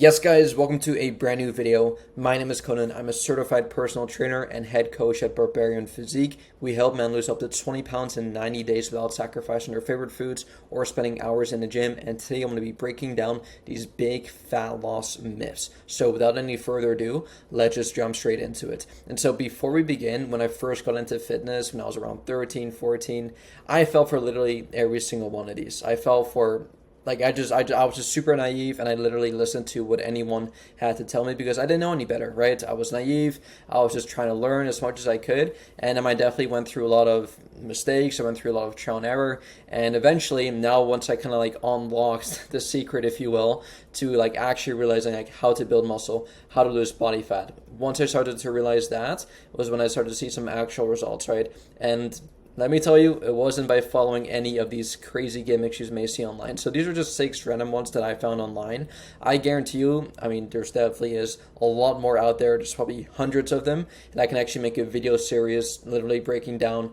Yes guys, welcome to a brand new video. My name is Conan. I'm a certified personal trainer and head coach at Barbarian Physique. We help men lose up to 20 pounds in 90 days without sacrificing their favorite foods or spending hours in the gym. And today I'm going to be breaking down these big fat loss myths. So without any further ado, let's just jump straight into it. And so before we begin, when I first got into fitness, when I was around 13, 14, I fell for literally every single one of these. I fell for I was just super naive, and I literally listened to what anyone had to tell me because I didn't know any better, right? I was naive. I was just trying to learn as much as I could, and I definitely went through a lot of mistakes. I went through a lot of trial and error, and eventually, now once I kind of unlocked the secret, if you will, to actually realizing how to build muscle, how to lose body fat. Once I started to realize that was when I started to see some actual results, right? And let me tell you, it wasn't by following any of these crazy gimmicks you may see online. So these are just 6 random ones that I found online. I guarantee you, there's definitely is a lot more out there. There's probably hundreds of them. And I can actually make a video series literally breaking down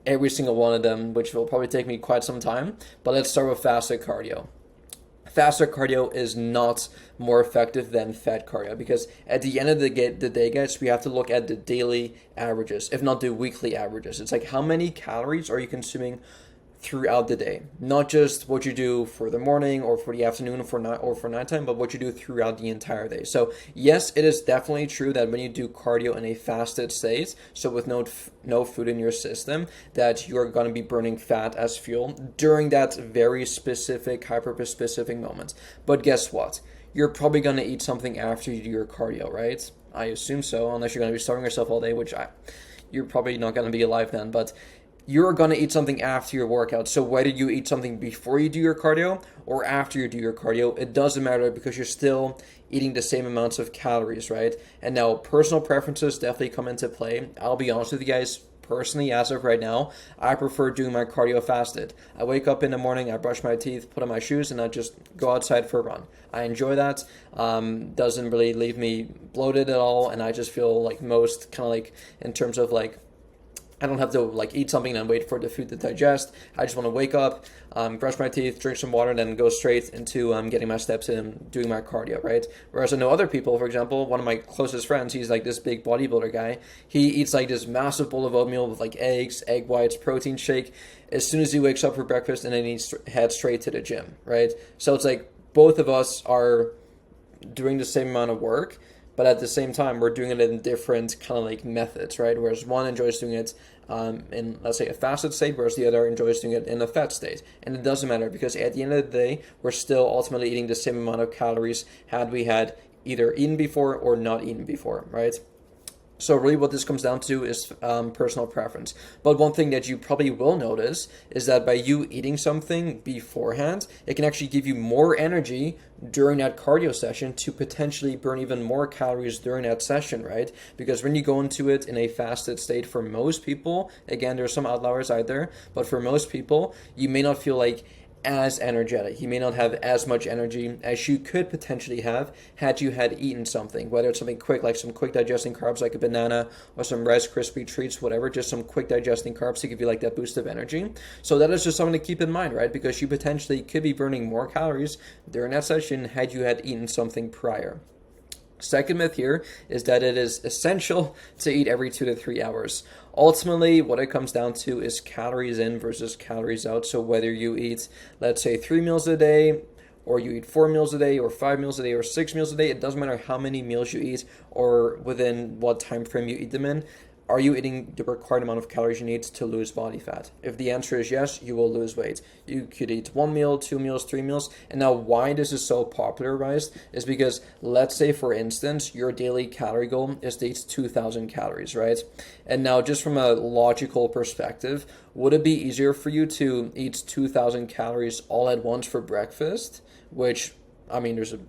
every single one of them, which will probably take me quite some time. But let's start with fasted cardio. Fasted cardio is not more effective than fat cardio because at the end of the day, guys, we have to look at the daily averages, if not the weekly averages. It's how many calories are you consuming throughout the day, not just what you do for the morning or for the afternoon or for nighttime, but what you do throughout the entire day. So yes, it is definitely true that when you do cardio in a fasted state, so with no food in your system, that you are going to be burning fat as fuel during that very specific, hyper-specific moment. But guess what? You're probably going to eat something after you do your cardio, right? I assume so, unless you're going to be starving yourself all day, you're probably not going to be alive then, but you're going to eat something after your workout. So whether you eat something before you do your cardio or after you do your cardio, it doesn't matter because you're still eating the same amounts of calories, right? And now personal preferences definitely come into play. I'll be honest with you guys. Personally, as of right now, I prefer doing my cardio fasted. I wake up in the morning, I brush my teeth, put on my shoes, and I just go outside for a run. I enjoy that. Doesn't really leave me bloated at all, and I just feel most in terms of I don't have to eat something and wait for the food to digest. I just want to wake up, brush my teeth, drink some water, and then go straight into getting my steps in and doing my cardio, right? Whereas I know other people, for example, one of my closest friends, he's this big bodybuilder guy. He eats this massive bowl of oatmeal with eggs, egg whites, protein shake as soon as he wakes up for breakfast, and then he heads straight to the gym, right? So it's both of us are doing the same amount of work, but at the same time, we're doing it in different methods, right? Whereas one enjoys doing it in, let's say, a fasted state, whereas the other enjoys doing it in a fat state. And it doesn't matter because at the end of the day, we're still ultimately eating the same amount of calories had we had either eaten before or not eaten before, right? So really what this comes down to is personal preference. But one thing that you probably will notice is that by you eating something beforehand, it can actually give you more energy during that cardio session to potentially burn even more calories during that session, right? Because when you go into it in a fasted state, for most people, again, there's some outliers out there, but for most people, you may not feel as energetic. You may not have as much energy as you could potentially have had you had eaten something, whether it's something quick, like some quick digesting carbs like a banana or some Rice Krispie treats, whatever, just some quick digesting carbs to give you that boost of energy. So that is just something to keep in mind, right? Because you potentially could be burning more calories during that session had you had eaten something prior. Second myth here is that it is essential to eat every 2 to 3 hours. Ultimately, what it comes down to is calories in versus calories out. So whether you eat, let's say, 3 meals a day, or you eat 4 meals a day, or 5 meals a day, or 6 meals a day, it doesn't matter how many meals you eat or within what time frame you eat them in. Are you eating the required amount of calories you need to lose body fat? If the answer is yes, you will lose weight. You could eat 1 meal, 2 meals, 3 meals. And now why this is so popularized is because, let's say, for instance, your daily calorie goal is to eat 2,000 calories, right? And now just from a logical perspective, would it be easier for you to eat 2,000 calories all at once for breakfast? Which, there's a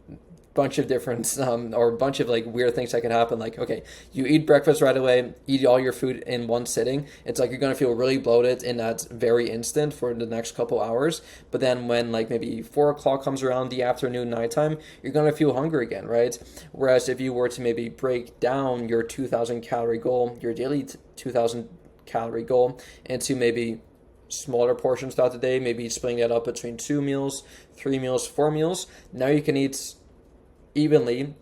bunch of different or a bunch of weird things that could happen. Okay, you eat breakfast right away, eat all your food in one sitting. It's you're going to feel really bloated in that very instant for the next couple hours. But then when maybe 4 o'clock comes around, the afternoon, nighttime, you're going to feel hungry again, right? Whereas if you were to maybe break down your 2,000 calorie goal, your daily 2,000 calorie goal, into maybe smaller portions throughout the day, maybe splitting that up between 2 meals, 3 meals, 4 meals, now you can eat evenly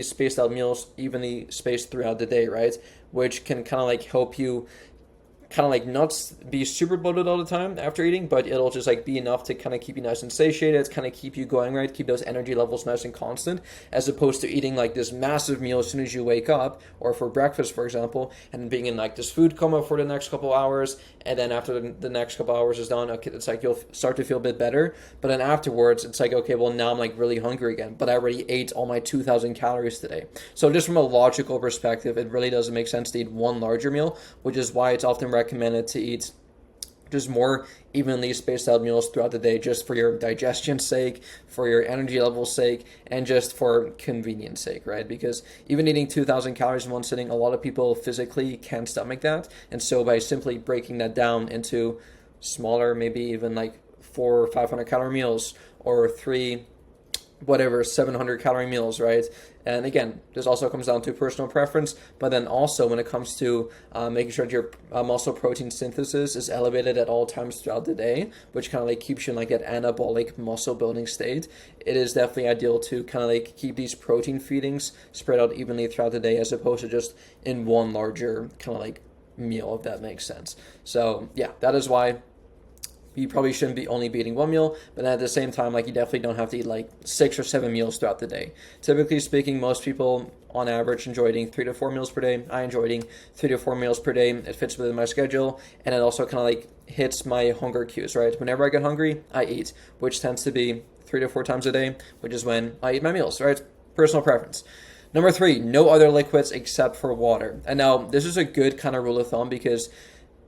spaced out meals, evenly spaced throughout the day, right? Which can kind of like help you kind of like not be super bloated all the time after eating, but it'll just like be enough to kind of keep you nice and satiated, kind of keep you going, right? Keep those energy levels nice and constant, as opposed to eating like this massive meal as soon as you wake up, or for breakfast, for example, and being in like this food coma for the next couple hours, and then after the next couple hours is done, okay, it's like you'll start to feel a bit better, but then afterwards, it's like, okay, well now I'm like really hungry again, but I already ate all my 2,000 calories today. So just from a logical perspective, it really doesn't make sense to eat one larger meal, which is why it's often recommended to eat just more evenly spaced out meals throughout the day, just for your digestion's sake, for your energy level's sake, and just for convenience sake, right? Because even eating 2,000 calories in one sitting, a lot of people physically can't stomach that. And so by simply breaking that down into smaller, maybe even like 400 or 500 calorie meals, or 700 calorie meals, right? And again, this also comes down to personal preference, but then also when it comes to making sure that your muscle protein synthesis is elevated at all times throughout the day, which kind of like keeps you in like that anabolic muscle building state, it is definitely ideal to kind of like keep these protein feedings spread out evenly throughout the day, as opposed to just in one larger kind of like meal, if that makes sense. So yeah, that is why you probably shouldn't be only eating one meal, but at the same time, like, you definitely don't have to eat like 6 or 7 meals throughout the day. Typically speaking, most people on average enjoy eating 3 to 4 meals per day. I enjoy eating 3 to 4 meals per day. It fits within my schedule, and it also kind of like hits my hunger cues, right? Whenever I get hungry, I eat, which tends to be 3 to 4 times a day, which is when I eat my meals, right? Personal preference. Number 3, no other liquids except for water. And now this is a good kind of rule of thumb, because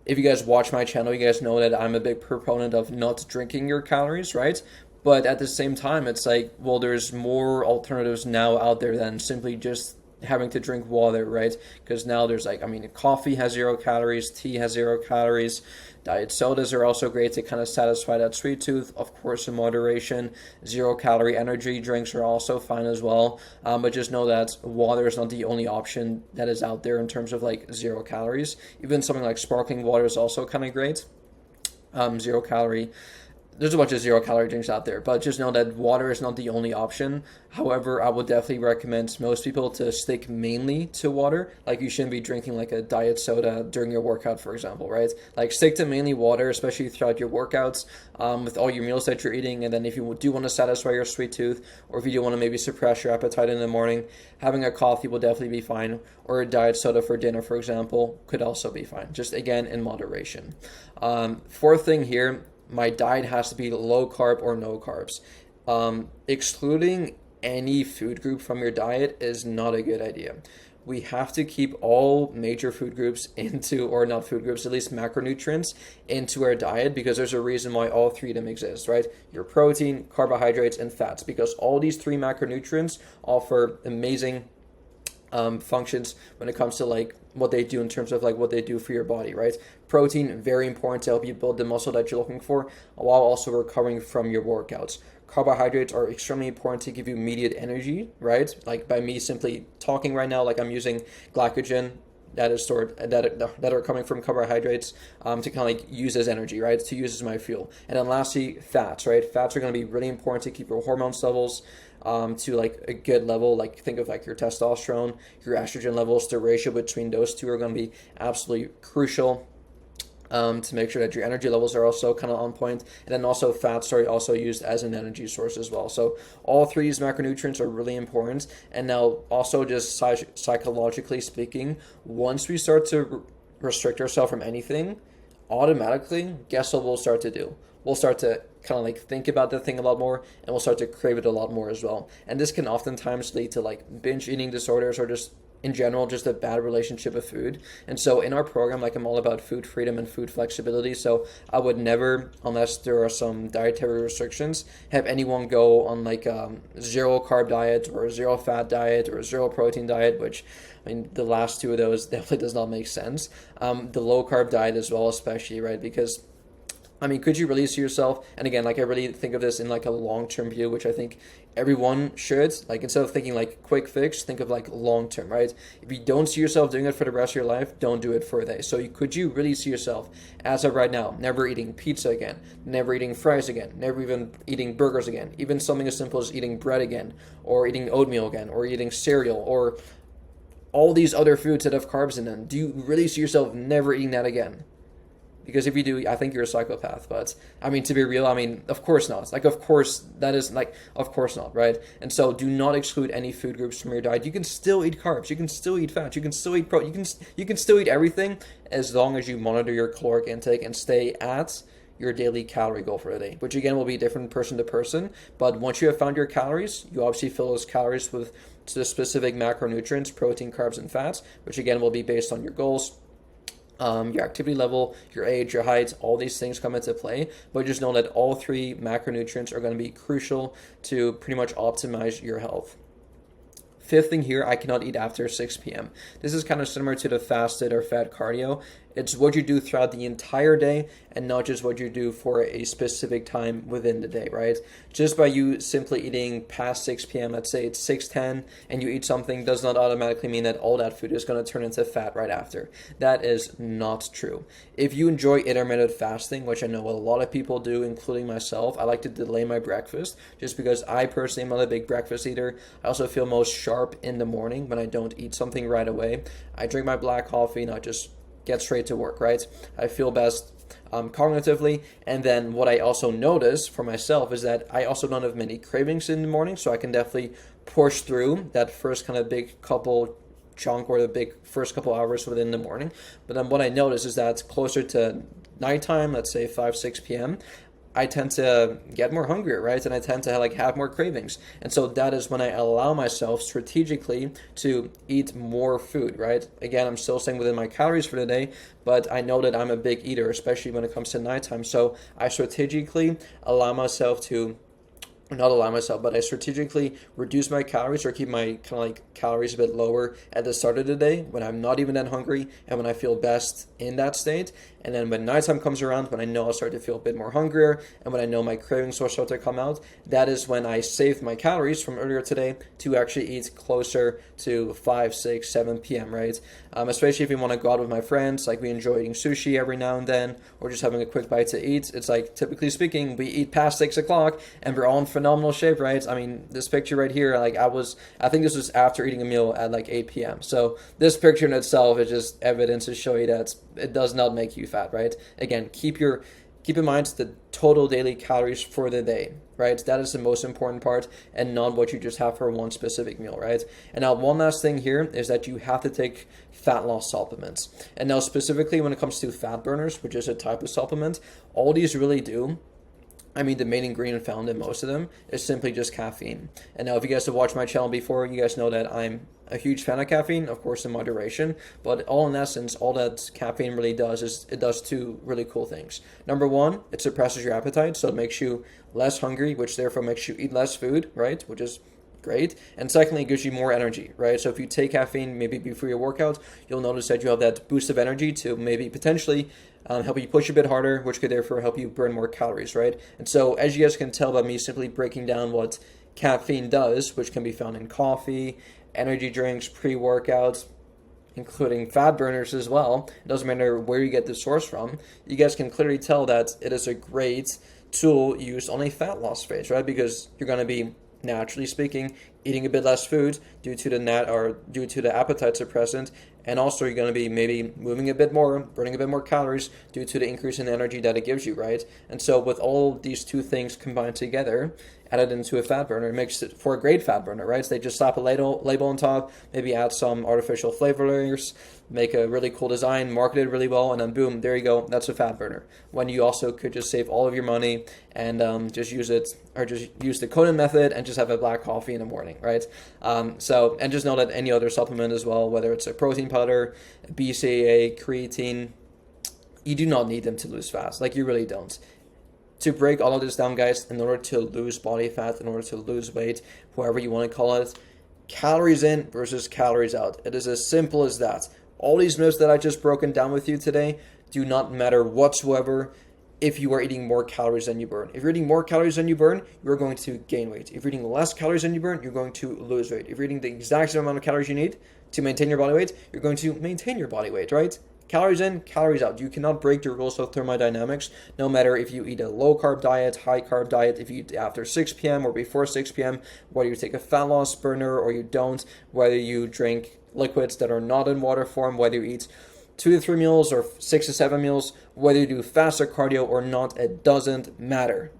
if you guys watch my channel, you guys know that I'm a big proponent of not drinking your calories, right? But at the same time, it's like, well, there's more alternatives now out there than simply just having to drink water, right? Because now there's like, I mean, coffee has 0 calories, tea has 0 calories, diet sodas are also great to kind of satisfy that sweet tooth, of course, in moderation. 0-calorie energy drinks are also fine as well, but just know that water is not the only option that is out there in terms of like 0 calories. Even something like sparkling water is also kind of great. 0 calorie. There's a bunch of 0-calorie drinks out there, but just know that water is not the only option. However, I would definitely recommend most people to stick mainly to water. Like, you shouldn't be drinking like a diet soda during your workout, for example, right? Like, stick to mainly water, especially throughout your workouts, with all your meals that you're eating. And then if you do want to satisfy your sweet tooth, or if you do want to maybe suppress your appetite in the morning, having a coffee will definitely be fine, or a diet soda for dinner, for example, could also be fine. Just again, in moderation. Fourth thing here, my diet has to be low carb or no carbs. Excluding any food group from your diet is not a good idea. We have to keep all major food groups into, or not food groups, at least macronutrients into our diet, because there's a reason why all 3 of them exist, right? Your protein, carbohydrates, and fats, because all these 3 macronutrients offer amazing functions when it comes to like what they do in terms of like what they do for your body, right? Protein, very important to help you build the muscle that you're looking for while also recovering from your workouts. Carbohydrates are extremely important to give you immediate energy, right? Like, by me simply talking right now, like, I'm using glycogen that is stored, that are coming from carbohydrates, to kind of like use as energy, right? To use as my fuel. And then lastly, fats, right? Fats are going to be really important to keep your hormones levels to like a good level. Like, think of like your testosterone, your estrogen levels. The ratio between those two are going to be absolutely crucial to make sure that your energy levels are also kind of on point. And then also fats are also used as an energy source as well. So all 3 of these macronutrients are really important. And now also, just psychologically speaking, once we start to restrict ourselves from anything, automatically, guess what we'll start to do? We'll start to kind of like think about the thing a lot more, and we'll start to crave it a lot more as well. And this can oftentimes lead to like binge eating disorders, or just in general, just a bad relationship with food. And so in our program, like, I'm all about food freedom and food flexibility. So I would never, unless there are some dietary restrictions, have anyone go on like 0 carb diet, or a 0 fat diet, or a 0 protein diet, which, I mean, the last 2 of those definitely does not make sense. The low carb diet as well, especially, right? Because, I mean, could you release yourself? And again, like, I really think of this in like a long-term view, which I think everyone should, like, instead of thinking like quick fix, think of like long term, right? If you don't see yourself doing it for the rest of your life, don't do it for a day. So could you really see yourself, as of right now, never eating pizza again, never eating fries again, never even eating burgers again, even something as simple as eating bread again, or eating oatmeal again, or eating cereal, or all these other foods that have carbs in them? Do you really see yourself never eating that again? Because if you do, I think you're a psychopath. But I mean, to be real, I mean, of course not. Like, of course, that is like, of course not, right? And so do not exclude any food groups from your diet. You can still eat carbs. You can still eat fat. You can still eat protein. You can still eat everything as long as you monitor your caloric intake and stay at your daily calorie goal for the day, which again will be different person to person. But once you have found your calories, you obviously fill those calories with the specific macronutrients, protein, carbs, and fats, which again will be based on your goals, your activity level, your age, your height, all these things come into play. But just know that all three macronutrients are going to be crucial to pretty much optimize your health. Fifth thing here, I cannot eat after 6 p.m. This is kind of similar to the fasted or fat cardio. It's what you do throughout the entire day and not just what you do for a specific time within the day, right? Just by you simply eating past 6 p.m., let's say it's 6:10, and you eat something, does not automatically mean that all that food is going to turn into fat right after. That is not true. If you enjoy intermittent fasting, which I know a lot of people do, including myself, I like to delay my breakfast just because I personally am not a big breakfast eater. I also feel most sharp in the morning when I don't eat something right away. I drink my black coffee, not just get straight to work, right? I feel best cognitively. And then what I also notice for myself is that I also don't have many cravings in the morning, so I can definitely push through that first kind of big couple chunk or the big first couple hours within the morning. But then what I notice is that closer to nighttime, let's say 5, 6 p.m., I tend to get more hungrier, right? And I tend to have more cravings. And so that is when I allow myself strategically to eat more food, right? Again, I'm still staying within my calories for the day, but I know that I'm a big eater, especially when it comes to nighttime. So I strategically allow myself to not allow myself, but I strategically reduce my calories or keep my kind of like calories a bit lower at the start of the day when I'm not even that hungry and when I feel best in that state. And then when nighttime comes around, when I know I'll start to feel a bit more hungrier and when I know my cravings will start to come out, that is when I save my calories from earlier today to actually eat closer to 5, 6, 7 p.m., right? Especially if you want to go out with my friends, like we enjoy eating sushi every now and then or just having a quick bite to eat. It's like, typically speaking, we eat past 6 o'clock and we're all in phenomenal shape, right? I mean, this picture right here, like I think this was after eating a meal at like 8 p.m. So this picture in itself is just evidence to show you that it does not make you fat, right? Again, keep in mind the total daily calories for the day, right? That is the most important part and not what you just have for one specific meal, right? And now one last thing here is that you have to take fat loss supplements. And now specifically when it comes to fat burners, which is a type of supplement, all these really do, I mean, the main ingredient found in most of them is simply just caffeine. And now if you guys have watched my channel before, you guys know that I'm a huge fan of caffeine, of course in moderation, but all in essence, all that caffeine really does is it does two really cool things. Number one, it suppresses your appetite, so it makes you less hungry, which therefore makes you eat less food, right? Which is great. And secondly, it gives you more energy, right? So if you take caffeine maybe before your workout, you'll notice that you have that boost of energy to maybe potentially help you push a bit harder, which could therefore help you burn more calories, right? And so as you guys can tell by me simply breaking down what caffeine does, which can be found in coffee, energy drinks, pre-workouts, including fat burners as well. It doesn't matter where you get the source from. You guys can clearly tell that it is a great tool used on a fat loss phase, right? Because you're going to be, naturally speaking, eating a bit less food due to the appetite suppressant, and also you're going to be maybe moving a bit more, burning a bit more calories due to the increase in energy that it gives you, right? And so with all these two things combined together, added into a fat burner, it makes it for a great fat burner, right? So they just slap a label on top, maybe add some artificial flavor layers, make a really cool design, market it really well, and then boom, there you go, that's a fat burner. When you also could just save all of your money and just use the Cohnan method and just have a black coffee in the morning, right? And just know that any other supplement as well, whether it's a protein powder, BCAA, creatine, you do not need them to lose fat. Like, you really don't. To break all of this down, guys, in order to lose body fat, in order to lose weight, whatever you want to call it, calories in versus calories out. It is as simple as that. All these myths that I just broken down with you today do not matter whatsoever. if you are eating more calories than you burn. If you're eating more calories than you burn, you're going to gain weight. If you're eating less calories than you burn, you're going to lose weight. If you're eating the exact same amount of calories you need to maintain your body weight, you're going to maintain your body weight, right? Calories in, calories out. You cannot break the rules of thermodynamics, no matter if you eat a low-carb diet, high-carb diet, if you eat after 6 p.m. or before 6 p.m., whether you take a fat loss burner or you don't, whether you drink liquids that are not in water form, whether you eat 2 to 3 meals or 6 to 7 meals, whether you do fast or cardio or not, it doesn't matter.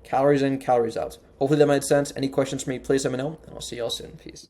Calories in, calories out. Hopefully that made sense. Any questions for me, please let me know, and I'll see y'all soon. Peace.